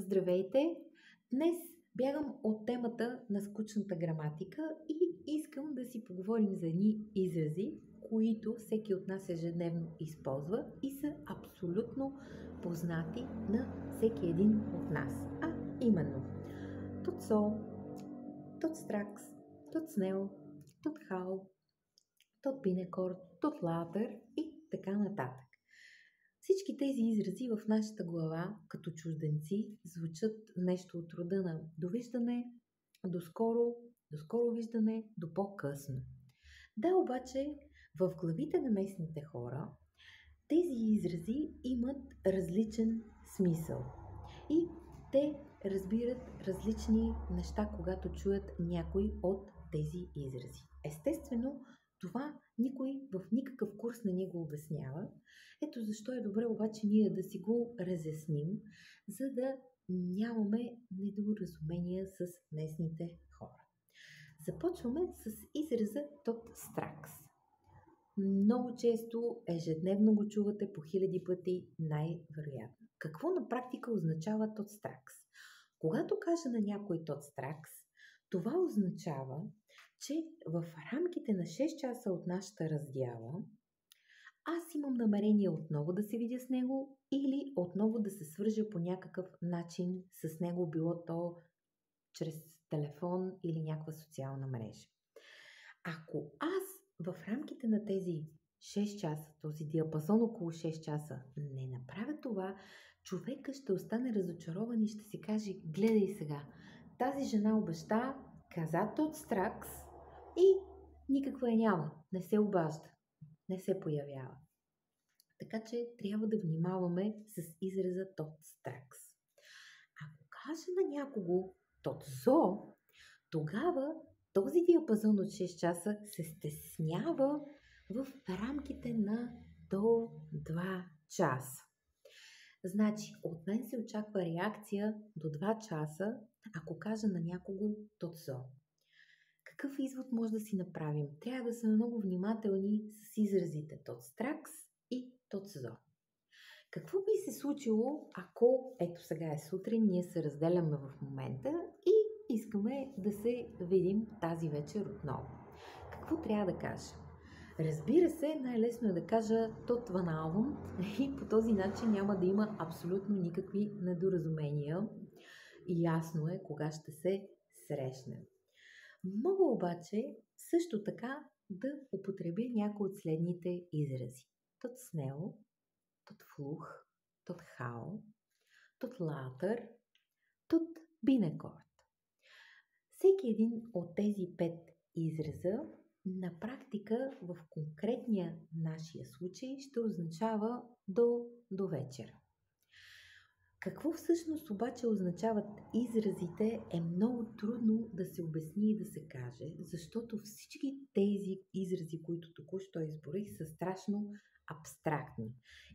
Здравейте! Днес бягам от темата на скучната граматика и искам да си поговорим за едни изрази, които всеки от нас ежедневно използва и са абсолютно познати на всеки един от нас. А именно tot so, tot straks, tot snel, tot gauw, tot binnenkort, tot later и така нататък. Всички тези изрази в нашата глава, като чужденци, звучат нещо от рода на довиждане, до скоро виждане, до по-късно. Да, обаче, в главите на местните хора тези изрази имат различен смисъл и те разбират различни неща, когато чуят някой от тези изрази. Естествено, това никой в никакъв курс не ни го обяснява. Ето защо е добре обаче ние да си го разясним, за да нямаме недоразумения с местните хора. Започваме с израза tot straks. Много често, ежедневно го чувате по хиляди пъти, най-вероятно. Какво на практика означава tot straks? Когато кажа на някой tot straks, това означава, че в рамките на 6 часа от нашата раздяла аз имам намерение отново да се видя с него или отново да се свържа по някакъв начин с него, било то чрез телефон или някаква социална мрежа. Ако аз в рамките на тези 6 часа, този диапазон около 6 часа, не направя това, човека ще остане разочарован и ще си каже: гледай сега, тази жена обеща, каза tot straks и никаква я няма, не се обажда, не се появява. Така че трябва да внимаваме с израза tot straks. Ако каже на някого tot so, тогава този диапазон от 6 часа се стеснява в рамките на до 2 часа. Значи, от мен се очаква реакция до 2 часа, ако кажа на някого tot so. Какъв извод може да си направим? Трябва да сме много внимателни с изразите tot straks и tot so. Какво би се случило, ако, ето сега е сутрин, ние се разделяме в момента и искаме да се видим тази вечер отново? Какво трябва да кажа? Разбира се, най-лесно е да кажа tot vanavond и по този начин няма да има абсолютно никакви недоразумения и ясно е кога ще се срещнем. Мога обаче също така да употребя някои от следните изрази. Tot snel, tot vlug, tot gauw, tot later, tot binnenkort. Всеки един от тези 5 израза на практика в конкретния нашия случай ще означава до вечера. Какво всъщност обаче означават изразите е много трудно да се обясни и да се каже, защото всички тези изрази, които току-що изборих, са страшно абстрактни.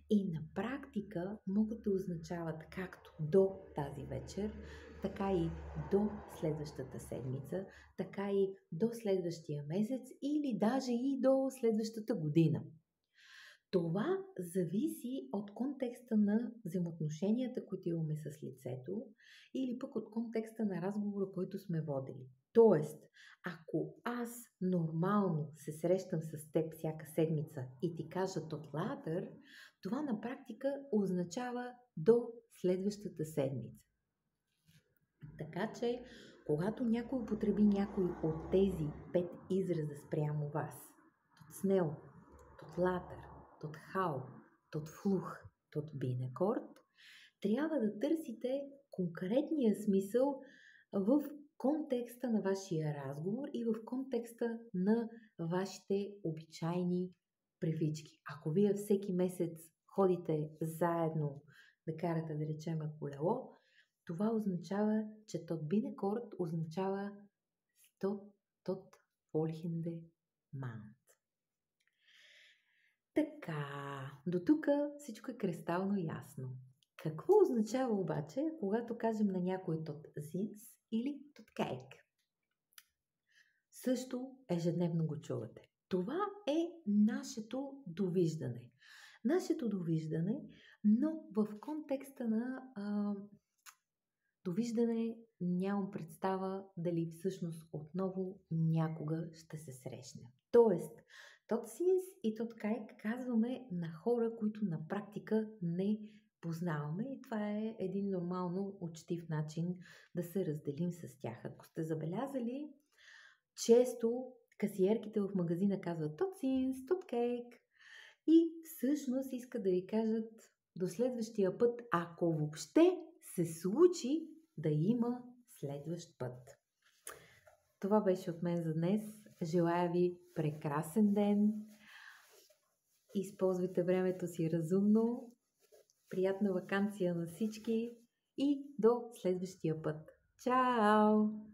И на практика могат да означават както до тази вечер, така и до следващата седмица, така и до следващия месец или даже и до следващата година. Това зависи от контекста на взаимоотношенията, които имаме с лицето или пък от контекста на разговора, който сме водили. Тоест, ако аз нормално се срещам с теб всяка седмица и ти кажа tot later, това на практика означава до следващата седмица. Така че, когато някой употреби някой от тези 5 израза спрямо вас, tot snel, tot later, tot gauw, tot vlug, tot binnenkort, трябва да търсите конкретния смисъл в контекста на вашия разговор и в контекста на вашите обичайни привички. Ако вие всеки месец ходите заедно да карате, да речем, колело, това означава, че tot binnenkort означава tot volgende maand. Така, до тук всичко е кристално ясно. Какво означава обаче, когато кажем на някой tot ziens или tot kijk? Също ежедневно го чувате. Това е нашето довиждане. Нашето довиждане, но в контекста на Довиждане, нямам представа дали всъщност отново някога ще се срещнем. Тоест, тот синс и тот кайк казваме на хора, които на практика не познаваме и това е един нормално учтив начин да се разделим с тях. Ако сте забелязали, често касиерките в магазина казват тот синс, тот кейк и всъщност искат да ви кажат до следващия път, ако въобще се случи да има следващ път. Това беше от мен за днес. Желая ви прекрасен ден. Използвайте времето си разумно. Приятна ваканция на всички и до следващия път. Чао!